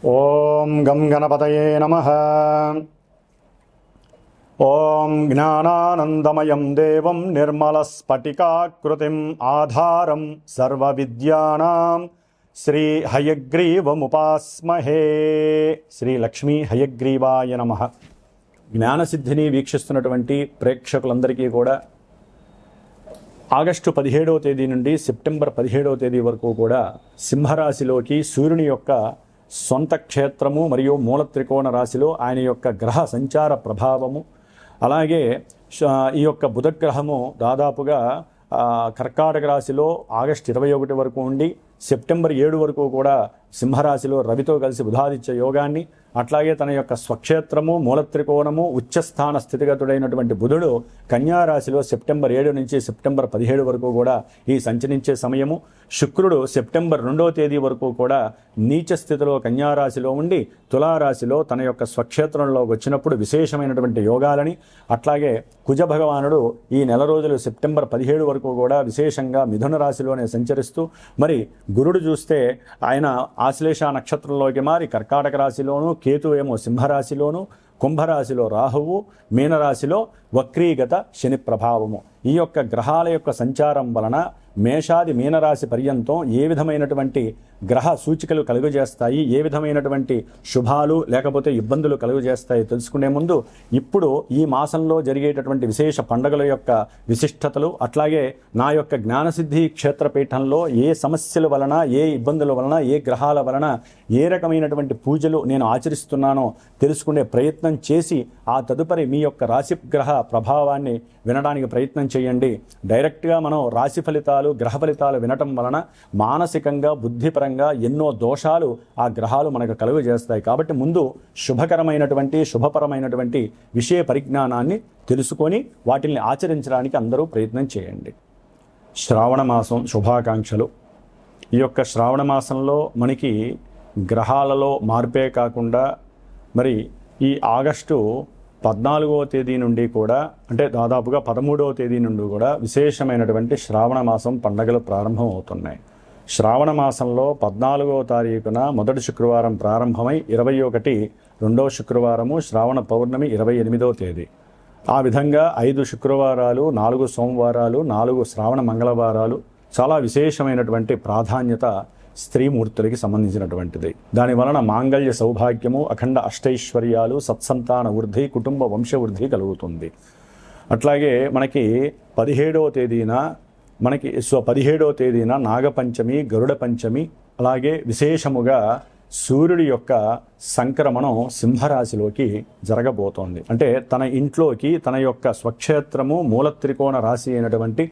ఓం గం గణపతయే నమః. ఓం జ్ఞానానందమయం దేవం నిర్మలస్ఫటికాకృతిం ఆధారం సర్వవిద్యానాం శ్రీ హయగ్రీవముపాస్మహే. శ్రీ లక్ష్మీ హయగ్రీవాయ నమః. జ్ఞానసిద్ధిని వీక్షిస్తున్నటువంటి ప్రేక్షకులందరికీ కూడా ఆగస్టు 17వ తేదీ నుండి సెప్టెంబర్ 17వ తేదీ వరకు కూడా సింహరాశిలోకి సూర్యుని యొక్క సొంత క్షేత్రము మరియు మూల త్రికోణ రాశిలో ఆయన యొక్క గ్రహ సంచార ప్రభావము, అలాగే ఈ యొక్క బుధగ్రహము దాదాపుగా కర్కాటక రాశిలో ఆగస్టు 21 వరకు ఉండి సెప్టెంబర్ 7 వరకు కూడా సింహరాశిలో రవితో కలిసి బుధాదిత్య యోగాన్ని, అట్లాగే తన యొక్క స్వక్షేత్రము మూల త్రికోణము ఉచ్చస్థాన స్థితిగతుడైనటువంటి బుధుడు కన్యారాశిలో సెప్టెంబర్ 7 నుంచి సెప్టెంబర్ 17 వరకు కూడా ఈ సంచరించే సమయము. శుక్రుడు సెప్టెంబర్ 2వ తేదీ వరకు కూడా నీచ స్థితిలో కన్యారాశిలో ఉండి తులారాశిలో తన యొక్క స్వక్షేత్రంలో వచ్చినప్పుడు విశేషమైనటువంటి యోగాలని, అట్లాగే కుజ భగవానుడు ఈ నెల రోజులు సెప్టెంబర్ 17 వరకు కూడా విశేషంగా మిథున రాశిలోనే సంచరిస్తూ, మరి గురుడు చూస్తే ఆయన ఆశ్లేష నక్షత్రంలోకి మారి కర్కాటక రాశిలోను, కేతు ఏమో సింహరాశిలోను, కుంభరాశిలో రాహువు, మీనరాశిలో వక్రీగత శని ప్రభావము. ఈ యొక్క గ్రహాల యొక్క సంచారం వలన మేషాది మీనరాశి పర్యంతం ఏ విధమైనటువంటి గ్రహ సూచికలు కలుగజేస్తాయి, ఏ విధమైనటువంటి శుభాలు లేకపోతే ఇబ్బందులు కలుగజేస్తాయి తెలుసుకునే ముందు ఇప్పుడు ఈ మాసంలో జరిగేటటువంటి విశేష పండుగల యొక్క విశిష్టతలు, అట్లాగే నా యొక్క జ్ఞానసిద్ధి క్షేత్రపీఠంలో ఏ సమస్యల వలన, ఏ ఇబ్బందుల వలన, ఏ గ్రహాల వలన ఏ రకమైనటువంటి పూజలు నేను ఆచరిస్తున్నానో తెలుసుకునే ప్రయత్నం చేసి ఆ తదుపరి మీ యొక్క రాశి గ్రహ ప్రభావాన్ని వినడానికి ప్రయత్నం చేయండి. డైరెక్ట్గా మనం రాశి ఫలితాలు, గ్రహ ఫలితాలు వినటం వలన మానసికంగా, బుద్ధిపరంగా ఎన్నో దోషాలు ఆ గ్రహాలు మనకు కలుగజేస్తాయి. కాబట్టి ముందు శుభకరమైనటువంటి, శుభపరమైనటువంటి విషయ పరిజ్ఞానాన్ని తెలుసుకొని వాటిని ఆచరించడానికి అందరూ ప్రయత్నం చేయండి. శ్రావణ మాసం శుభాకాంక్షలు. ఈ యొక్క శ్రావణ మాసంలో మనకి గ్రహాలలో మార్పే కాకుండా మరి ఈ ఆగస్టు 14వ తేదీ నుండి కూడా, అంటే దాదాపుగా 13వ తేదీ నుండి కూడా విశేషమైనటువంటి శ్రావణ మాసం పండగలు ప్రారంభం అవుతున్నాయి. శ్రావణ మాసంలో 14వ తారీఖున మొదటి శుక్రవారం ప్రారంభమై 21 రెండవ శుక్రవారము, శ్రావణ పౌర్ణమి 28వ తేదీ. ఆ విధంగా 5 శుక్రవారాలు, 4 సోమవారాలు, 4 శ్రావణ మంగళవారాలు చాలా విశేషమైనటువంటి ప్రాధాన్యత స్త్రీమూర్తులకి సంబంధించినటువంటిది. దానివలన మాంగళ్య సౌభాగ్యము, అఖండ అష్టైశ్వర్యాలు, సత్సంతాన వృద్ధి, కుటుంబ వంశవృద్ధి కలుగుతుంది. అట్లాగే మనకి 17వ తేదీన నాగపంచమి, గరుడ పంచమి, అలాగే విశేషముగా సూర్యుడి యొక్క సంక్రమణం సింహరాశిలోకి జరగబోతోంది. అంటే తన ఇంట్లోకి, తన యొక్క స్వక్షేత్రము మూల త్రికోణ రాశి అయినటువంటి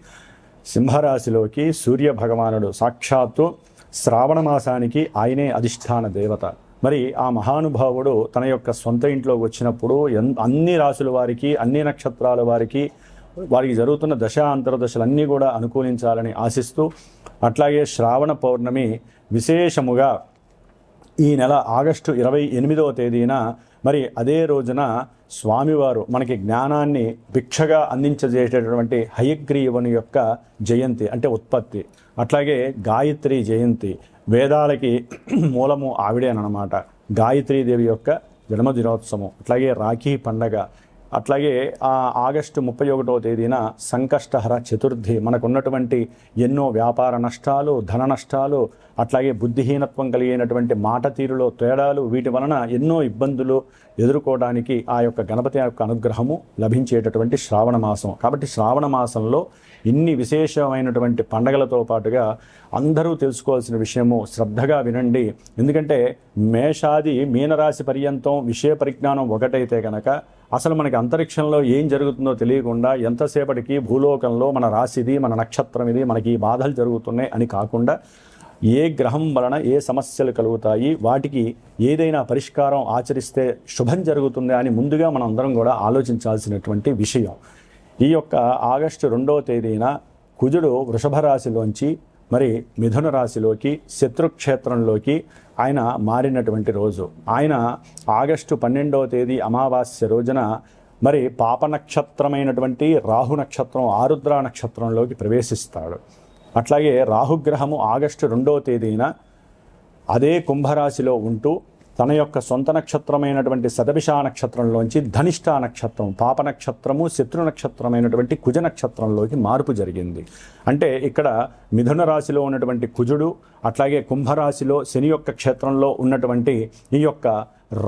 సింహరాశిలోకి సూర్య భగవానుడు సాక్షాత్తు శ్రావణ మాసానికి ఆయనే అధిష్టాన దేవత. మరి ఆ మహానుభావుడు తన యొక్క సొంత ఇంట్లోకి వచ్చినప్పుడు అన్ని రాశుల వారికి, అన్ని నక్షత్రాల వారికి జరుగుతున్న దశ అంతర్దశలన్నీ కూడా అనుకూలించాలని ఆశిస్తూ, అట్లాగే శ్రావణ పౌర్ణమి విశేషముగా ఈ నెల ఆగస్టు 28వ తేదీన మరి అదే రోజున స్వామివారు మనకి జ్ఞానాన్ని భిక్షగా అందించజేసేటటువంటి హయగ్రీవుని యొక్క జయంతి, అంటే ఉత్పత్తి. అట్లాగే గాయత్రి జయంతి, వేదాలకి మూలము ఆవిడేనమాట. గాయత్రీదేవి యొక్క జన్మదినోత్సవం, అట్లాగే రాఖీ పండగ, అట్లాగే ఆగస్టు 31వ తేదీన సంకష్టహర చతుర్థి. మనకున్నటువంటి ఎన్నో వ్యాపార నష్టాలు, ధన నష్టాలు, అట్లాగే బుద్ధిహీనత్వం కలిగినటువంటి మాట తీరులో తేడాలు, వీటి వలన ఎన్నో ఇబ్బందులు ఎదుర్కోవడానికి ఆ యొక్క గణపతి యొక్క అనుగ్రహము లభించేటటువంటి శ్రావణ మాసం. కాబట్టి శ్రావణ మాసంలో ఇన్ని విశేషమైనటువంటి పండగలతో పాటుగా అందరూ తెలుసుకోవాల్సిన విషయము శ్రద్ధగా వినండి. ఎందుకంటే మేషాది మీనరాశి పర్యంతం విషయ పరిజ్ఞానం ఒకటైతే కనుక అసలు మనకి అంతరిక్షంలో ఏం జరుగుతుందో తెలియకుండా ఎంతసేపటికి భూలోకంలో మన రాశిది, మన నక్షత్రం ఇది, మనకి ఈ బాధలు జరుగుతున్నాయి అని కాకుండా ఏ గ్రహం వలన ఏ సమస్యలు కలుగుతాయి, వాటికి ఏదైనా పరిష్కారం ఆచరిస్తే శుభం జరుగుతుంది అని ముందుగా మనం అందరం కూడా ఆలోచించాల్సినటువంటి విషయం. ఈ యొక్క ఆగస్టు 2వ తేదీన కుజుడు వృషభ రాశిలోంచి మరి మిథున రాశిలోకి శత్రుక్షేత్రంలోకి ఆయన మారినటువంటి రోజు. ఆయన ఆగస్టు 12వ తేదీ అమావాస్య రోజున మరి పాప నక్షత్రమైనటువంటి రాహు నక్షత్రం, ఆరుద్ర నక్షత్రంలోకి ప్రవేశిస్తాడు. అట్లాగే రాహుగ్రహము ఆగస్టు 2వ తేదీన అదే కుంభరాశిలో ఉంటూ తన యొక్క సొంత నక్షత్రమైనటువంటి శతభిష నక్షత్రంలోంచి ధనిష్ట నక్షత్రం, పాప నక్షత్రము, శత్రు నక్షత్రమైనటువంటి కుజ నక్షత్రంలోకి మార్పు జరిగింది. అంటే ఇక్కడ మిథున రాశిలో ఉన్నటువంటి కుజుడు, అట్లాగే కుంభరాశిలో శని యొక్క క్షేత్రంలో ఉన్నటువంటి ఈ యొక్క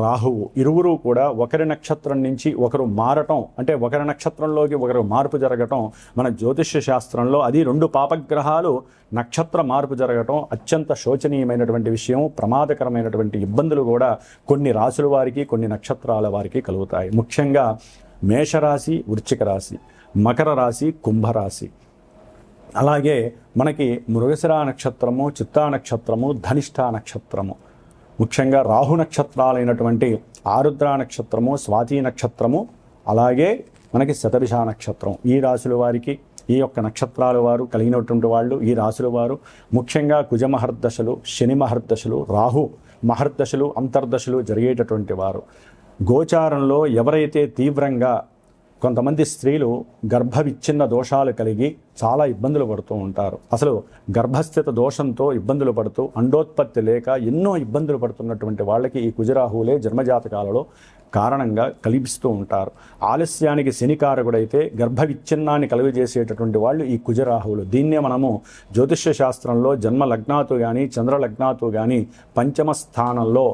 రాహువు, ఇరువురు కూడా ఒకరి నక్షత్రం నుంచి ఒకరు మారటం, అంటే ఒకరి నక్షత్రంలోకి ఒకరు మార్పు జరగటం మన జ్యోతిష్య శాస్త్రంలో, అది రెండు పాపగ్రహాలు నక్షత్ర మార్పు జరగటం అత్యంత శోచనీయమైనటువంటి విషయం. ప్రమాదకరమైనటువంటి ఇబ్బందులు కూడా కొన్ని రాశుల వారికి, కొన్ని నక్షత్రాల వారికి కలుగుతాయి. ముఖ్యంగా మేషరాశి, వృశ్చిక రాశి, మకర రాశి, కుంభరాశి, అలాగే మనకి మృగశిర నక్షత్రము, చిత్తా నక్షత్రము, ధనిష్ట నక్షత్రము, ముఖ్యంగా రాహు నక్షత్రాలైనటువంటి ఆరుద్ర నక్షత్రము, స్వాతి నక్షత్రము, అలాగే మనకి శతభిష నక్షత్రం, ఈ రాశుల వారికి, ఈ యొక్క నక్షత్రాల వారు కలిగినటువంటి వాళ్ళు, ఈ రాశుల వారు ముఖ్యంగా కుజ మహర్దశలు, శని మహర్దశలు, రాహు మహర్దశలు, అంతర్దశలు జరిగేటటువంటి వారు. గోచారంలో ఎవరైతే తీవ్రంగా కొంతమంది స్త్రీలు గర్భ విచ్ఛిన్న దోషాలు కలిగి చాలా ఇబ్బందులు పడుతూ ఉంటారు. అసలు గర్భస్థిత దోషంతో ఇబ్బందులు పడుతూ అండోత్పత్తి లేక ఎన్నో ఇబ్బందులు పడుతున్నటువంటి వాళ్ళకి ఈ కుజరాహువులే జన్మజాతకాలలో కారణంగా కల్పిస్తూ ఉంటారు. ఆలస్యానికి శనికారకుడైతే గర్భ విచ్ఛిన్నాన్ని కలుగజేసేటటువంటి వాళ్ళు ఈ కుజరాహువులు. దీన్నే మనము జ్యోతిష్య శాస్త్రంలో జన్మ లగ్నాతో కానీ చంద్ర లగ్నాతో కానీ పంచమ స్థానంలో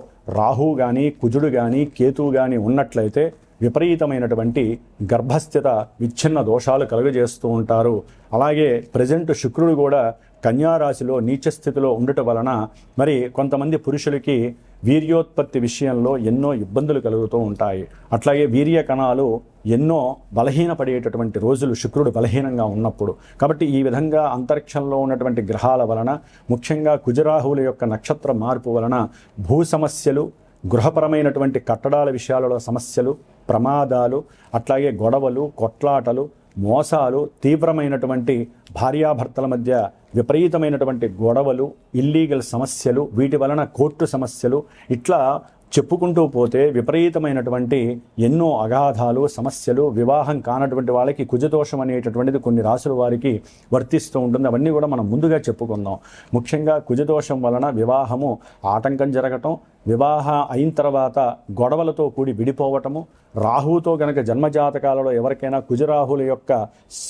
రాహు కానీ కుజుడు కానీ కేతువు కానీ ఉన్నట్లయితే విపరీతమైనటువంటి గర్భస్థిత విచ్ఛిన్న దోషాలు కలుగజేస్తూ ఉంటారు. అలాగే ప్రజెంట్ శుక్రుడు కూడా కన్యారాశిలో నీచస్థితిలో ఉండటం వలన మరి కొంతమంది పురుషులకి వీర్యోత్పత్తి విషయంలో ఎన్నో ఇబ్బందులు కలుగుతూ ఉంటాయి. అట్లాగే వీర్య కణాలు ఎన్నో బలహీనపడేటటువంటి రోజులు శుక్రుడు బలహీనంగా ఉన్నప్పుడు. కాబట్టి ఈ విధంగా అంతరిక్షంలో ఉన్నటువంటి గ్రహాల వలన, ముఖ్యంగా కుజరాహువుల యొక్క నక్షత్ర మార్పు వలన భూ సమస్యలు, గృహపరమైనటువంటి కట్టడాల విషయాలలో సమస్యలు, ప్రమాదాలు, అట్లాగే గొడవలు, కొట్లాటలు, మోసాలు, తీవ్రమైనటువంటి భార్యాభర్తల మధ్య విపరీతమైనటువంటి గొడవలు, ఇల్లీగల్ సమస్యలు, వీటి వలన కోర్టు సమస్యలు, ఇట్లా చెప్పుకుంటూ పోతే విపరీతమైనటువంటి ఎన్నో అగాధాలు, సమస్యలు, వివాహం కానటువంటి వాళ్ళకి కుజదోషం అనేటటువంటిది కొన్ని రాసుల వారికి వర్తిస్తూ ఉంటుంది. అవన్నీ కూడా మనం ముందుగా చెప్పుకుందాం. ముఖ్యంగా కుజదోషం వలన వివాహము ఆటంకం జరగటం, వివాహం అయిన తర్వాత గొడవలతో కూడి విడిపోవటము, రాహువుతో గనక జన్మజాతకాలలో ఎవరికైనా కుజరాహుల యొక్క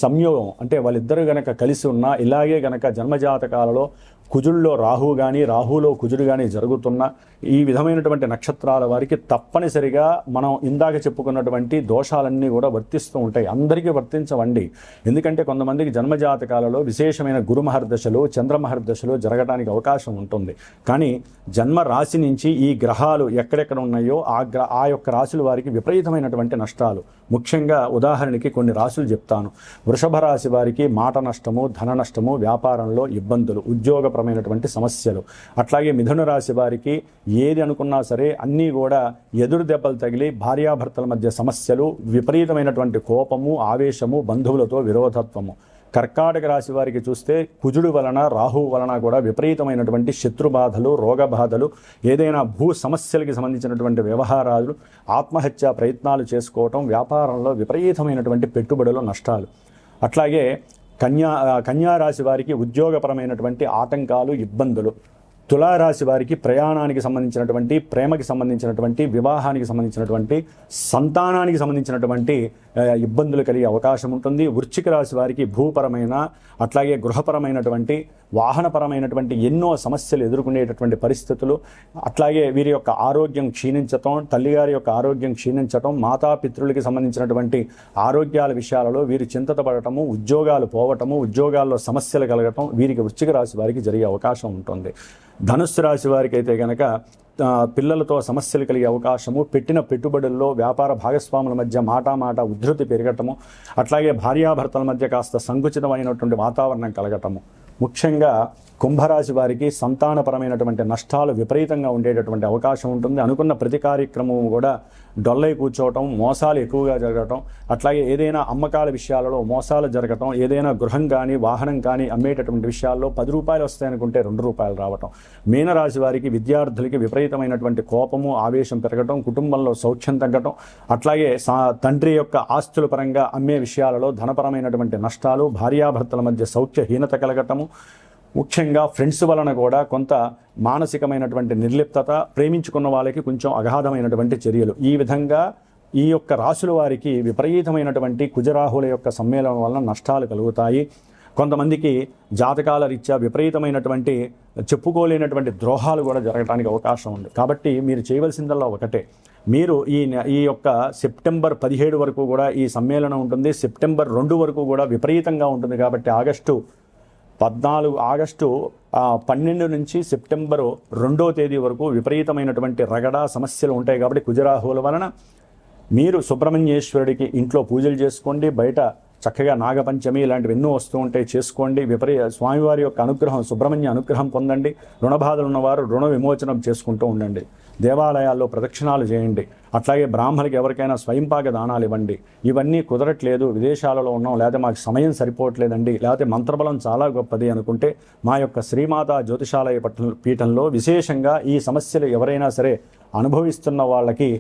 సంయోగం, అంటే వాళ్ళిద్దరూ గనక కలిసి ఉన్నా, ఇలాగే గనక జన్మజాతకాలలో కుజుల్లో రాహువు కానీ రాహువులో కుజుడు కానీ జరుగుతున్న ఈ విధమైనటువంటి నక్షత్రాల వారికి తప్పనిసరిగా మనం ఇందాక చెప్పుకున్నటువంటి దోషాలన్నీ కూడా వర్తిస్తూ ఉంటాయి. అందరికీ వర్తించవండి. ఎందుకంటే కొంతమందికి జన్మజాతకాలలో విశేషమైన గురుమహర్దశలు, చంద్రమహర్దశలు జరగడానికి అవకాశం ఉంటుంది. కానీ జన్మ రాశి నుంచి ఈ గ్రహాలు ఎక్కడెక్కడ ఉన్నాయో ఆ యొక్క రాశుల వారికి విపరీతమైనటువంటి నష్టాలు. ముఖ్యంగా ఉదాహరణకి కొన్ని రాశులు చెప్తాను. వృషభ రాశి వారికి మాట నష్టము, ధన నష్టము, వ్యాపారంలో ఇబ్బందులు, ఉద్యోగపరమైనటువంటి సమస్యలు. అట్లాగే మిథున రాశి వారికి ఏది అనుకున్నా సరే అన్నీ కూడా ఎదురు దెబ్బలు తగిలి భార్యాభర్తల మధ్య సమస్యలు, విపరీతమైనటువంటి కోపము, ఆవేశము, బంధువులతో విరోధత్వము. కర్కాటక రాశి వారికి చూస్తే కుజుడు వలన, రాహువు వలన కూడా విపరీతమైనటువంటి శత్రుబాధలు, రోగబాధలు, ఏదైనా భూ సమస్యలకి సంబంధించినటువంటి వ్యవహారాలు, ఆత్మహత్యా ప్రయత్నాలు చేసుకోవటం, వ్యాపారంలో విపరీతమైనటువంటి పెట్టుబడులు, నష్టాలు. అట్లాగే కన్యారాశి వారికి ఉద్యోగపరమైనటువంటి ఆటంకాలు, ఇబ్బందులు. తులారాశి వారికి ప్రయాణానికి సంబంధించినటువంటి, ప్రేమకి సంబంధించినటువంటి, వివాహానికి సంబంధించినటువంటి, సంతానానికి సంబంధించినటువంటి ఇబ్బందులు కలిగే అవకాశం ఉంటుంది. వృశ్చిక రాశి వారికి భూపరమైన, అట్లాగే గృహపరమైనటువంటి, వాహనపరమైనటువంటి ఎన్నో సమస్యలు ఎదుర్కొనేటటువంటి పరిస్థితులు. అట్లాగే వీరి యొక్క ఆరోగ్యం క్షీణించటం, తల్లిగారి యొక్క ఆరోగ్యం క్షీణించటం, మాతాపితృలకి సంబంధించినటువంటి ఆరోగ్యాల విషయాలలో వీరు చింతపడటము, ఉద్యోగాలు పోవటము, ఉద్యోగాల్లో సమస్యలు కలగటం వీరికి వృశ్చిక రాశి వారికి జరిగే అవకాశం ఉంటుంది. ధనుస్సు రాశి వారికి అయితే కనుక పిల్లలతో సమస్యలు కలిగే అవకాశము, పెట్టిన పెట్టుబడుల్లో వ్యాపార భాగస్వాముల మధ్య మాట ఉద్ధృతి పెరగటము, అట్లాగే భార్యాభర్తల మధ్య కాస్త సంకుచితమైనటువంటి వాతావరణం కలగటము. ముఖ్యంగా కుంభరాశి వారికి సంతానపరమైనటువంటి నష్టాలు విపరీతంగా ఉండేటటువంటి అవకాశం ఉంటుంది. అనుకున్న ప్రతి కార్యక్రమం కూడా డొల్లై కూర్చోవటం, మోసాలు ఎక్కువగా జరగటం, అట్లాగే ఏదైనా అమ్మకాల విషయాలలో మోసాలు జరగటం, ఏదైనా గృహం కానీ వాహనం కానీ అమ్మేటటువంటి విషయాల్లో 10 రూపాయలు వస్తాయనుకుంటే 2 రూపాయలు రావటం. మీనరాశి వారికి విద్యార్థులకి విపరీతమైనటువంటి కోపము, ఆవేశం పెరగటం, కుటుంబంలో సౌఖ్యం తగ్గటం, అట్లాగే తండ్రి యొక్క ఆస్తుల పరంగా అమ్మే విషయాలలో ధనపరమైనటువంటి నష్టాలు, భార్యాభర్తల మధ్య సౌఖ్యహీనత కలగటము, ముఖ్యంగా ఫ్రెండ్స్ వలన కూడా కొంత మానసికమైనటువంటి నిర్లిప్తత, ప్రేమించుకున్న వాళ్ళకి కొంచెం అగాధమైనటువంటి చర్యలు, ఈ విధంగా ఈ యొక్క రాశుల వారికి విపరీతమైనటువంటి కుజరాహుల యొక్క సమ్మేళనం వలన నష్టాలు కలుగుతాయి. కొంతమందికి జాతకాల రీత్యా విపరీతమైనటువంటి చెప్పుకోలేనటువంటి ద్రోహాలు కూడా జరగడానికి అవకాశం ఉంది. కాబట్టి మీరు చేయవలసిందల్లా ఒకటే, మీరు ఈ యొక్క సెప్టెంబర్ 17 వరకు కూడా ఈ సమ్మేళనం ఉంటుంది. సెప్టెంబర్ 2 వరకు కూడా విపరీతంగా ఉంటుంది. కాబట్టి ఆగస్టు 12 నుంచి సెప్టెంబరు 2వ తేదీ వరకు విపరీతమైనటువంటి రగడ సమస్యలు ఉంటాయి. కాబట్టి కుజరాహుల వలన మీరు సుబ్రహ్మణ్యేశ్వరుడికి ఇంట్లో పూజలు చేసుకోండి. బయట చక్కగా నాగపంచమి ఇలాంటివి ఎన్నో వస్తూ ఉంటాయి, చేసుకోండి. స్వామివారి యొక్క అనుగ్రహం, సుబ్రహ్మణ్య అనుగ్రహం పొందండి. రుణబాధలు ఉన్నవారు రుణ విమోచనం చేసుకుంటూ ఉండండి. దేవాలయాల్లో ప్రదక్షిణాలు చేయండి. అట్లాగే బ్రాహ్మణులకి ఎవరికైనా స్వయంపాక దానాలు ఇవ్వండి. ఇవన్నీ కుదరట్లేదు, విదేశాలలో ఉన్నాం, లేకపోతే మాకు సమయం సరిపోవట్లేదండి, లేకపోతే మంత్రబలం చాలా గొప్పది అనుకుంటే మా యొక్క శ్రీమాత జ్యోతిషాలయ పీఠంలో విశేషంగా ఈ సమస్యలు ఎవరైనా సరే అనుభవిస్తున్న వాళ్ళకి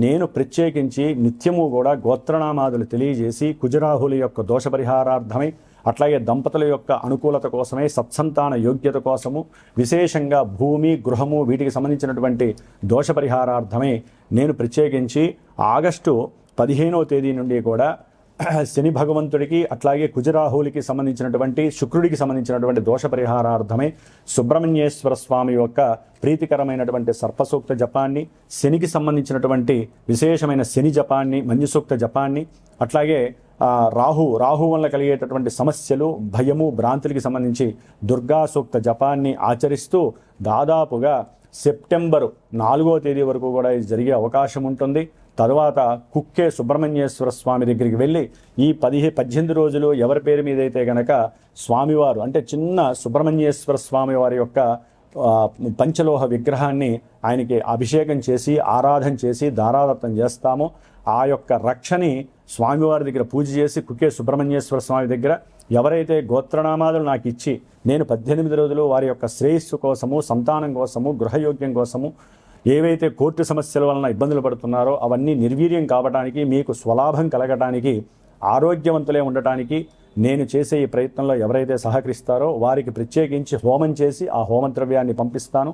నేను ప్రత్యేకించి నిత్యము కూడా గోత్రనామాదులు తెలియజేసి కుజరాహుల యొక్క దోష పరిహారార్థమై, అట్లాగే దంపతుల యొక్క అనుకూలత కోసమే, సత్సంతాన యోగ్యత కోసము, విశేషంగా భూమి గృహము వీటికి సంబంధించినటువంటి దోష పరిహారార్థమే నేను ప్రత్యేకించి ఆగస్టు 15వ తేదీ నుండి కూడా శని భగవంతుడికి అట్లాగే కుజరాహులకి సంబంధించినటువంటి శుక్రుడికి సంబంధించినటువంటి దోష పరిహారార్థమై సుబ్రహ్మణ్యేశ్వర స్వామి యొక్క ప్రీతికరమైనటువంటి సర్పసూక్త జపాన్ని, శనికి సంబంధించినటువంటి విశేషమైన శని జపాన్ని, మంజుసూక్త జపాన్ని, అట్లాగే రాహు వల్ల కలిగేటటువంటి సమస్యలు, భయము, భ్రాంతులకి సంబంధించి దుర్గా సూక్త జపాన్ని ఆచరిస్తూ దాదాపుగా సెప్టెంబరు 4వ తేదీ వరకు కూడా ఇది జరిగే అవకాశం ఉంటుంది. తరువాత కుక్కే సుబ్రహ్మణ్యేశ్వర స్వామి దగ్గరికి వెళ్ళి ఈ 18 రోజులు ఎవరి పేరు మీద అయితే గనక స్వామివారు అంటే చిన్న సుబ్రహ్మణ్యేశ్వర స్వామి వారి యొక్క పంచలోహ విగ్రహాన్ని ఆయనకి అభిషేకం చేసి ఆరాధన చేసి దారాదత్తం చేస్తామో ఆ యొక్క రక్షని స్వామివారి దగ్గర పూజ చేసి కుక్కే సుబ్రహ్మణ్యేశ్వర స్వామి దగ్గర ఎవరైతే గోత్రనామాదులు నాకు ఇచ్చి నేను 18 రోజులు వారి యొక్క శ్రేయస్సు కోసము, సంతానం కోసము, గృహయోగ్యం కోసము ఏవైతే కోర్టు సమస్యల వలన ఇబ్బందులు పడుతున్నారో అవన్నీ నిర్వీర్యం కావడానికి, మీకు స్వలాభం కలగటానికి, ఆరోగ్యవంతులే ఉండటానికి నేను చేసే ఈ ప్రయత్నంలో ఎవరైతే సహకరిస్తారో వారికి ప్రత్యేకించి హోమం చేసి ఆ హోమ ద్రవ్యాన్ని పంపిస్తాను.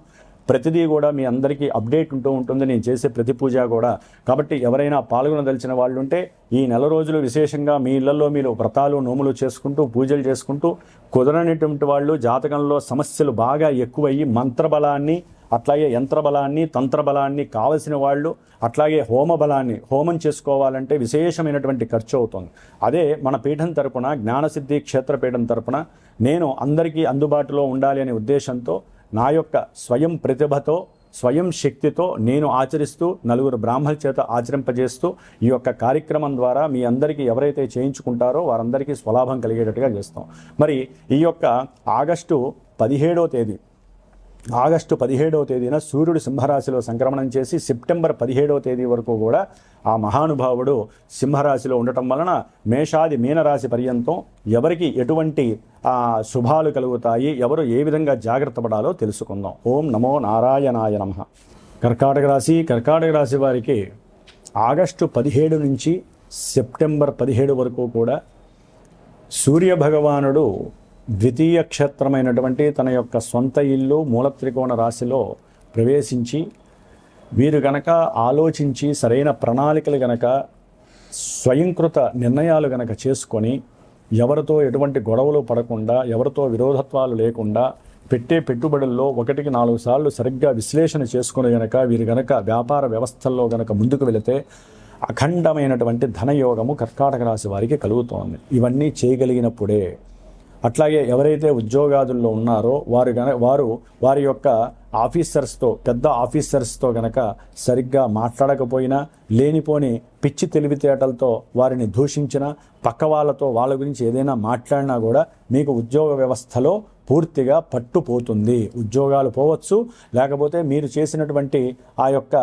ప్రతిదీ కూడా మీ అందరికీ అప్డేట్ ఉంటూ ఉంటుంది నేను చేసే ప్రతి పూజ కూడా. కాబట్టి ఎవరైనా పాల్గొనదలిచిన వాళ్ళు ఉంటే ఈ నెల రోజులు విశేషంగా మీ ఇళ్లలో మీరు వ్రతాలు నోములు చేసుకుంటూ పూజలు చేసుకుంటూ, కుదరనటువంటి వాళ్ళు జాతకంలో సమస్యలు బాగా ఎక్కువయ్యి మంత్రబలాన్ని అట్లాగే యంత్రబలాన్ని తంత్రబలాన్ని కావలసిన వాళ్ళు అట్లాగే హోమం చేసుకోవాలంటే విశేషమైనటువంటి ఖర్చు అవుతుంది. అదే మన పీఠం తరపున జ్ఞానసిద్ధి క్షేత్రపీఠం తరపున నేను అందరికీ అందుబాటులో ఉండాలి అనే ఉద్దేశంతో నా యొక్క స్వయం ప్రతిభతో స్వయం శక్తితో నేను ఆచరిస్తూ నలుగురు బ్రాహ్మణుల చేత ఆచరింపజేస్తూ ఈ యొక్క కార్యక్రమం ద్వారా మీ అందరికీ ఎవరైతే చేయించుకుంటారో వారందరికీ స్వలాభం కలిగేటట్టుగా చేస్తాం. మరి ఈ యొక్క ఆగస్టు 17వ తేదీన సూర్యుడు సింహరాశిలో సంక్రమణం చేసి సెప్టెంబర్ 17వ తేదీ వరకు కూడా ఆ మహానుభావుడు సింహరాశిలో ఉండటం వలన మేషాది మీనరాశి పర్యంతం ఎవరికి ఎటువంటి శుభాలు కలుగుతాయి, ఎవరు ఏ విధంగా జాగ్రత్త పడాలో తెలుసుకుందాం. ఓం నమో నారాయణాయ నమః. కర్కాటక రాశి వారికి ఆగస్టు 17 నుంచి సెప్టెంబర్ 17 వరకు కూడా సూర్య భగవానుడు ద్వితీయ క్షేత్రమైనటువంటి తన యొక్క సొంత ఇల్లు మూలత్రికోణ రాశిలో ప్రవేశించి వీరు గనక ఆలోచించి సరైన ప్రణాళికలు గనక స్వయంకృత నిర్ణయాలు గనక చేసుకొని ఎవరితో ఎటువంటి గొడవలు పడకుండా, ఎవరితో విరోధత్వాలు లేకుండా పెట్టే పెట్టుబడుల్లో 1కి 4 సార్లు సరిగ్గా విశ్లేషణ చేసుకుని గనక వీరు గనక వ్యాపార వ్యవస్థల్లో గనక ముందుకు వెళితే అఖండమైనటువంటి ధనయోగము కర్కాటక రాశి వారికి కలుగుతోంది. ఇవన్నీ చేయగలిగినప్పుడే. అట్లాగే ఎవరైతే ఉద్యోగాదుల్లో ఉన్నారో వారి యొక్క ఆఫీసర్స్తో, పెద్ద ఆఫీసర్స్తో గనక సరిగ్గా మాట్లాడకపోయినా, లేనిపోని పిచ్చి తెలివితేటలతో వారిని దూషించినా, పక్క వాళ్ళ గురించి ఏదైనా మాట్లాడినా కూడా మీకు ఉద్యోగ వ్యవస్థలో పూర్తిగా పట్టుపోతుంది. ఉద్యోగాలు పోవచ్చు, లేకపోతే మీరు చేసినటువంటి ఆ యొక్క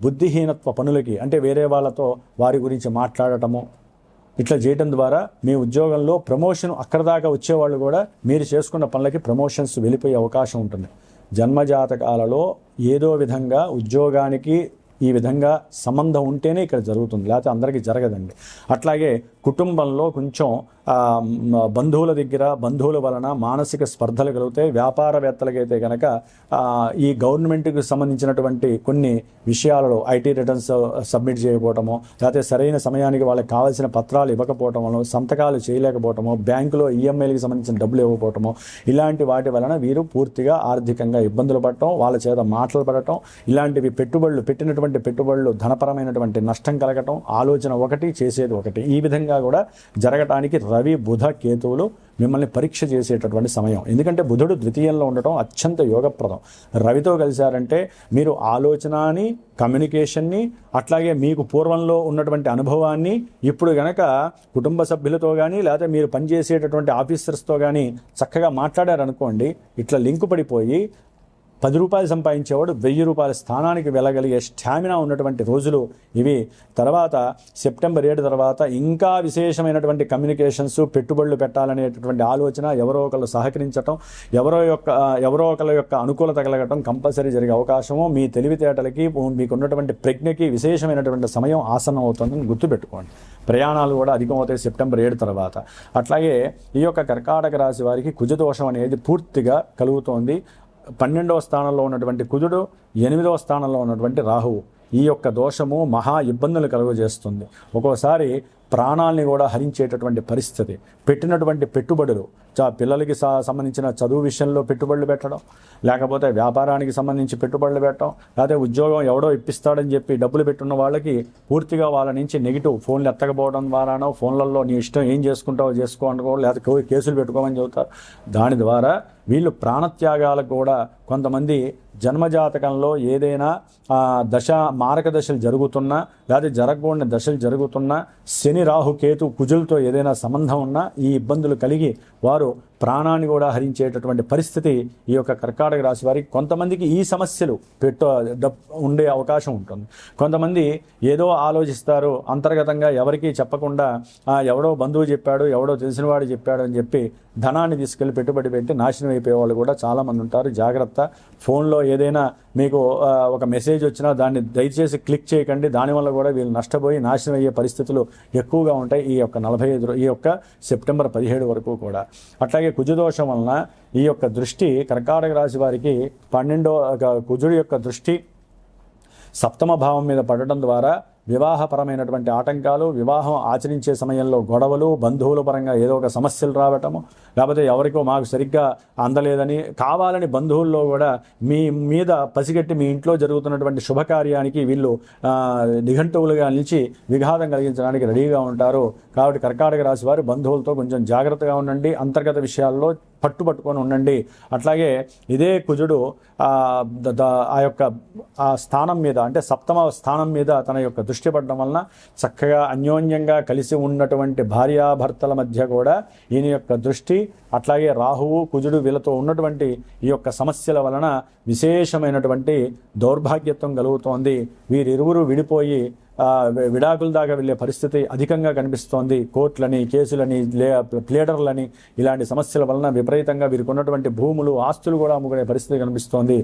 బుద్ధిహీనత్వ పనులకి అంటే వేరే వాళ్ళతో వారి గురించి మాట్లాడటము ఇట్లా చేయడం ద్వారా మీ ఉద్యోగంలో ప్రమోషన్ అక్కడ దాకా వచ్చేవాళ్ళు కూడా మీరు చేసుకున్న పనులకి ప్రమోషన్స్ వెళ్ళిపోయే అవకాశం ఉంటుంది. జన్మజాతకాలలో ఏదో విధంగా ఉద్యోగానికి ఈ విధంగా సంబంధం ఉంటేనే ఇక్కడ జరుగుతుంది, లేకపోతే అందరికీ జరగదండి. అట్లాగే కుటుంబంలో కొంచెం బంధువుల దగ్గర బంధువుల వలన మానసిక స్పర్ధలు కలుగుతాయి. వ్యాపారవేత్తలకైతే కనుక ఈ గవర్నమెంట్కి సంబంధించినటువంటి కొన్ని విషయాలలో ఐటీ రిటర్న్స్ సబ్మిట్ చేయకపోవటమో, లేకపోతే సరైన సమయానికి వాళ్ళకి కావాల్సిన పత్రాలు ఇవ్వకపోవటం వల్ల సంతకాలు చేయలేకపోవటమో, బ్యాంకులో ఈఎంఐలకు సంబంధించిన డబ్బులు ఇవ్వకపోవటమో, ఇలాంటి వాటి వలన వీరు పూర్తిగా ఆర్థికంగా ఇబ్బందులు పడటం, వాళ్ళ చేత మాటలు పడటం, ఇలాంటివి పెట్టినటువంటి పెట్టుబడులు ధనపరమైనటువంటి నష్టం కలగటం, ఆలోచన ఒకటి చేసేది ఒకటి, ఈ విధంగా కూడా జరగటానికి రవి బుధ కేతువులు మిమ్మల్ని పరీక్ష చేసేటటువంటి సమయం. ఎందుకంటే బుధుడు ద్వితీయంలో ఉండటం అత్యంత యోగప్రదం. రవితో కలిశారంటే మీరు ఆలోచనని, కమ్యూనికేషన్ని, అట్లాగే మీకు పూర్వంలో ఉన్నటువంటి అనుభవాన్ని ఇప్పుడు గనక కుటుంబ సభ్యులతో కానీ లేకపోతే మీరు పనిచేసేటటువంటి ఆఫీసర్స్తో కానీ చక్కగా మాట్లాడారనుకోండి, ఇట్లా లింకు పడిపోయి 10 రూపాయలు సంపాదించేవాడు 1000 రూపాయల స్థానానికి వెళ్ళగలిగే స్టామినా ఉన్నటువంటి రోజులు ఇవి. తర్వాత సెప్టెంబర్ 7 తర్వాత ఇంకా విశేషమైనటువంటి కమ్యూనికేషన్స్, పెట్టుబడులు పెట్టాలనేటటువంటి ఆలోచన, ఎవరో ఒకళ్ళు సహకరించటం, ఎవరో ఒకళ్ళ యొక్క అనుకూలత కలగటం కంపల్సరీ జరిగే అవకాశము, మీ తెలివితేటలకి మీకున్నటువంటి ప్రజ్ఞకి విశేషమైనటువంటి సమయం ఆసనం అవుతుందని గుర్తుపెట్టుకోండి. ప్రయాణాలు కూడా అధికమవుతాయి సెప్టెంబర్ 7 తర్వాత. అట్లాగే ఈ యొక్క కర్కాటక రాశి వారికి కుజదోషం అనేది పూర్తిగా కలుగుతోంది. 12వ స్థానంలో ఉన్నటువంటి కుజుడు, 8వ స్థానంలో ఉన్నటువంటి రాహువు, ఈ యొక్క దోషము మహా ఇబ్బందులు కలుగజేస్తుంది. ఒక్కోసారి ప్రాణాలని కూడా హరించేటటువంటి పరిస్థితి. పెట్టినటువంటి పెట్టుబడులు, పిల్లలకి సంబంధించిన చదువు విషయంలో పెట్టుబడులు పెట్టడం, లేకపోతే వ్యాపారానికి సంబంధించి పెట్టుబడులు పెట్టడం, లేకపోతే ఉద్యోగం ఎవడో ఇప్పిస్తాడని చెప్పి డబ్బులు పెట్టున్న వాళ్ళకి పూర్తిగా వాళ్ళ నుంచి నెగిటివ్ ఫోన్లు ఎత్తకపోవడం ద్వారానో, ఫోన్లలో నీ ఇష్టం ఏం చేసుకుంటావో చేసుకోవడం, లేకపోతే కేసులు పెట్టుకోమని చెబుతారు. దాని ద్వారా వీళ్ళు ప్రాణత్యాగాలకు కూడా కొంతమంది జన్మజాతకంలో ఏదైనా మారక దశలు జరుగుతున్నా, లేదా జరగకూడని దశలు జరుగుతున్నా, శని రాహు కేతు కుజులతో ఏదైనా సంబంధం ఉన్నా ఈ ఇబ్బందులు కలిగి వారు ప్రాణాన్ని కూడా హరించేటటువంటి పరిస్థితి ఈ యొక్క కర్కాటక రాశి వారికి. కొంతమందికి ఈ సమస్యలు ఉండే అవకాశం ఉంటుంది. కొంతమంది ఏదో ఆలోచిస్తారు అంతర్గతంగా, ఎవరికీ చెప్పకుండా ఎవడో బంధువు చెప్పాడు, ఎవడో తెలిసినవాడు చెప్పాడు అని చెప్పి ధనాన్ని తీసుకెళ్లి పెట్టుబడి పెట్టి నాశనం అయిపోయే వాళ్ళు కూడా చాలామంది ఉంటారు. జాగ్రత్త. ఫోన్లో ఏదైనా మీకు ఒక మెసేజ్ వచ్చినా దాన్ని దయచేసి క్లిక్ చేయకండి. దానివల్ల కూడా వీళ్ళు నష్టపోయి నాశనం అయ్యే పరిస్థితులు ఎక్కువగా ఉంటాయి ఈ యొక్క సెప్టెంబర్ 17 వరకు కూడా. అట్లాగే కుజదోషం వలన ఈ యొక్క దృష్టి కర్కాటక రాశి వారికి కుజుడి యొక్క దృష్టి 7వ భావం మీద పడటం ద్వారా వివాహపరమైనటువంటి ఆటంకాలు, వివాహం ఆచరించే సమయంలో గొడవలు, బంధువుల పరంగా ఏదో ఒక సమస్యలు రావటము, లేకపోతే ఎవరికో మాకు సరిగ్గా అందలేదని కావాలని బంధువుల్లో కూడా మీ మీద పసిగట్టి మీ ఇంట్లో జరుగుతున్నటువంటి శుభకార్యానికి వీళ్ళు నిఘంటువులుగా నిలిచి విఘాతం కలిగించడానికి రెడీగా ఉంటారు. కాబట్టి కర్కాటక రాశి వారు బంధువులతో కొంచెం జాగ్రత్తగా ఉండండి, అంతర్గత విషయాల్లో పట్టుకొని ఉండండి. అట్లాగే ఇదే కుజుడు ఆ స్థానం మీద, అంటే 7వ స్థానం మీద తన యొక్క దృష్టి పడడం వలన చక్కగా అన్యోన్యంగా కలిసి ఉన్నటువంటి భార్యాభర్తల మధ్య కూడా ఈయన యొక్క దృష్టి, అట్లాగే రాహువు కుజుడు వీళ్ళతో ఉన్నటువంటి ఈ యొక్క సమస్యల వలన విశేషమైనటువంటి దౌర్భాగ్యత్వం కలుగుతోంది. వీరిరువురు విడిపోయి విడాకుల దాకా వెళ్ళే పరిస్థితి అధికంగా కనిపిస్తోంది. కోర్టులని, కేసులని, ప్లేడర్లని ఇలాంటి సమస్యల వలన విపరీతంగా వీరికి ఉన్నటువంటి భూములు, ఆస్తులు కూడా అమ్ముకునే పరిస్థితి కనిపిస్తోంది.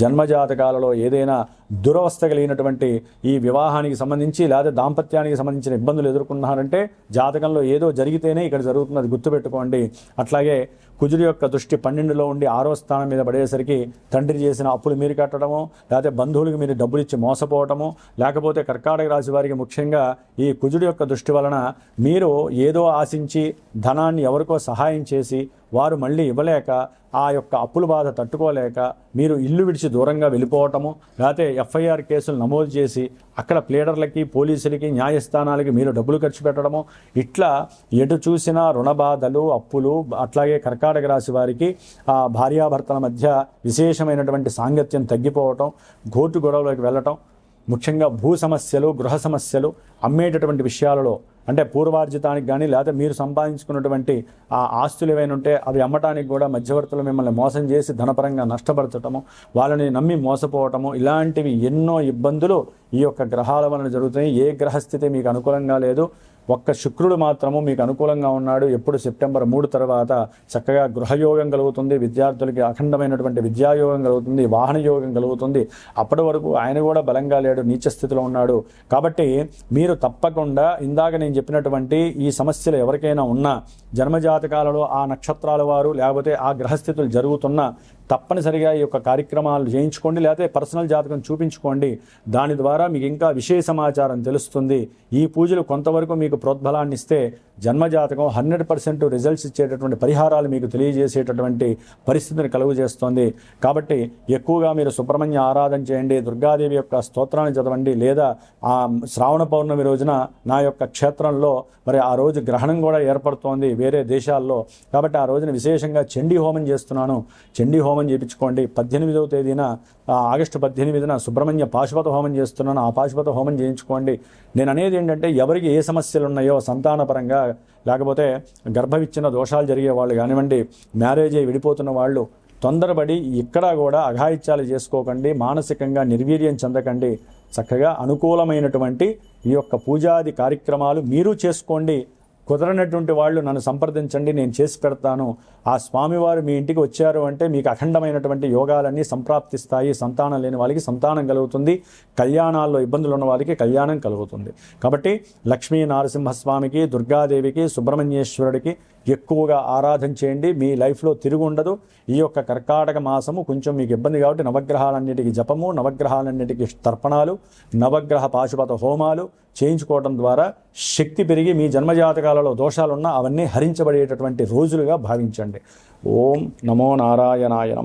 జన్మజాతకాలలో ఏదైనా దురవస్థ కలిగినటువంటి ఈ వివాహానికి సంబంధించి లేదా దాంపత్యానికి సంబంధించిన ఇబ్బందులు ఎదుర్కొన్నారంటే జాతకంలో ఏదో జరిగితేనే ఇక్కడ జరుగుతున్నది, గుర్తుపెట్టుకోండి. అట్లాగే కుజుడి యొక్క దృష్టి 12లో ఉండి 6వ స్థానం మీద పడేసరికి తండ్రి చేసిన అప్పులు మీరు కట్టడము, లేకపోతే బంధువులకు మీరు డబ్బులు ఇచ్చి మోసపోవటము, లేకపోతే కర్కాటక రాశి వారికి ముఖ్యంగా ఈ కుజుడి యొక్క దృష్టి వలన మీరు ఏదో ఆశించి ధనాన్ని ఎవరికో సహాయం చేసి వారు మళ్ళీ ఇవ్వలేక ఆ యొక్క అప్పుల బాధ తట్టుకోలేక మీరు ఇల్లు విడిచి దూరంగా వెళ్ళిపోవటము, లేకపోతే ఎఫ్ఐఆర్ కేసులు నమోదు చేసి అక్కడ ప్లేడర్లకి, పోలీసులకి, న్యాయస్థానాలకి మీరు డబ్బులు ఖర్చు పెట్టడము, ఇట్లా ఎటు చూసినా రుణబాధలు, అప్పులు. అట్లాగే కర్కాటక రాశి వారికి ఆ భార్యాభర్తల మధ్య విశేషమైనటువంటి సాంగత్యం తగ్గిపోవటం, కోర్టు గొడవలోకి వెళ్ళటం, ముఖ్యంగా భూ సమస్యలు, గృహ సమస్యలు, అమ్మేటటువంటి విషయాలలో అంటే పూర్వార్జితానికి కానీ లేకపోతే మీరు సంపాదించుకున్నటువంటి ఆ ఆస్తులు ఏవైనా ఉంటే అవి అమ్మటానికి కూడా మధ్యవర్తులు మిమ్మల్ని మోసం చేసి ధనపరంగా నష్టపరచటము, వాళ్ళని నమ్మి మోసపోవటము, ఇలాంటివి ఎన్నో ఇబ్బందులు ఈ యొక్క గ్రహాల వలన జరుగుతాయి. ఏ గ్రహస్థితి మీకు అనుకూలంగా లేదు. ఒక్క శుక్రుడు మాత్రము మీకు అనుకూలంగా ఉన్నాడు. ఎప్పుడు సెప్టెంబర్ 3 తర్వాత చక్కగా గృహయోగం కలుగుతుంది, విద్యార్థులకి అఖండమైనటువంటి విద్యాయోగం కలుగుతుంది, వాహన యోగం కలుగుతుంది. అప్పటి వరకు ఆయన కూడా బలంగా లేడు, నీచ స్థితిలో ఉన్నాడు. కాబట్టి మీరు తప్పకుండా ఇందాక నేను చెప్పినటువంటి ఈ సమస్యలు ఎవరికైనా ఉన్నా జన్మజాతకాలలో ఆ నక్షత్రాల వారు లేకపోతే ఆ గ్రహస్థితులు జరుగుతున్నా తప్పనిసరిగా ఈ యొక్క కార్యక్రమాలు చేయించుకోండి, లేకపోతే పర్సనల్ జాతకం చూపించుకోండి. దాని ద్వారా మీకు ఇంకా విషయ సమాచారం తెలుస్తుంది. ఈ పూజలు కొంతవరకు మీకు ప్రోద్బలాన్ని ఇస్తే జన్మజాతకం 100% రిజల్ట్స్ ఇచ్చేటటువంటి పరిహారాలు మీకు తెలియజేసేటటువంటి పరిస్థితిని కలుగు చేస్తుంది. కాబట్టి ఎక్కువగా మీరు సుబ్రహ్మణ్య ఆరాధన చేయండి, దుర్గాదేవి యొక్క స్తోత్రాన్ని చదవండి, లేదా ఆ శ్రావణ పౌర్ణమి రోజున నా యొక్క క్షేత్రంలో మరి ఆ రోజు గ్రహణం కూడా ఏర్పడుతోంది వేరే దేశాల్లో. కాబట్టి ఆ రోజున విశేషంగా చండీ హోమం చేస్తున్నాను, చండీ హోమం చేయించుకోండి. 18వ తేదీన ఆగస్టు 18న సుబ్రహ్మణ్య పాశుపత హోమం చేస్తున్నాను, ఆ పాశుపత హోమం చేయించుకోండి. నేను అనేది ఏంటంటే ఎవరికి ఏ సమస్యలు ఉన్నాయో సంతానపరంగా, లేకపోతే గర్భవిచ్ఛిన్న దోషాలు జరిగే వాళ్ళు కానివ్వండి, మ్యారేజ్ అయ్యి విడిపోతున్న వాళ్ళు, తొందరపడి ఎక్కడా కూడా అఘాయిత్యాలు చేసుకోకండి, మానసికంగా నిర్వీర్యం చెందకండి. చక్కగా అనుకూలమైనటువంటి ఈ యొక్క పూజాది కార్యక్రమాలు మీరు చేసుకోండి. కుదరనటువంటి వాళ్ళు నన్ను సంప్రదించండి, నేను చేసి పెడతాను. ఆ స్వామివారు మీ ఇంటికి వచ్చారు అంటే మీకు అఖండమైనటువంటి యోగాలన్నీ సంప్రాప్తిస్తాయి. సంతానం లేని వాళ్ళకి సంతానం కలుగుతుంది, కళ్యాణాల్లో ఇబ్బందులు ఉన్న వాళ్ళకి కళ్యాణం కలుగుతుంది. కాబట్టి లక్ష్మీ నరసింహస్వామికి, దుర్గాదేవికి, సుబ్రహ్మణ్యేశ్వరుడికి ఎక్కువగా ఆరాధన చేయండి. మీ లైఫ్లో తిరుగు ఉండదు. ఈ యొక్క కర్కాటక మాసము కొంచెం మీకు ఇబ్బంది కాబట్టి నవగ్రహాలన్నిటికీ జపము, నవగ్రహాలన్నిటికీ తర్పణాలు, నవగ్రహ పాశుపత హోమాలు చేయించుకోవడం ద్వారా శక్తి పెరిగి మీ జన్మజాతకాలలో దోషాలున్నా అవన్నీ హరించబడేటటువంటి రోజులుగా భావించండి. ఓం నమో నారాయణాయ నమః.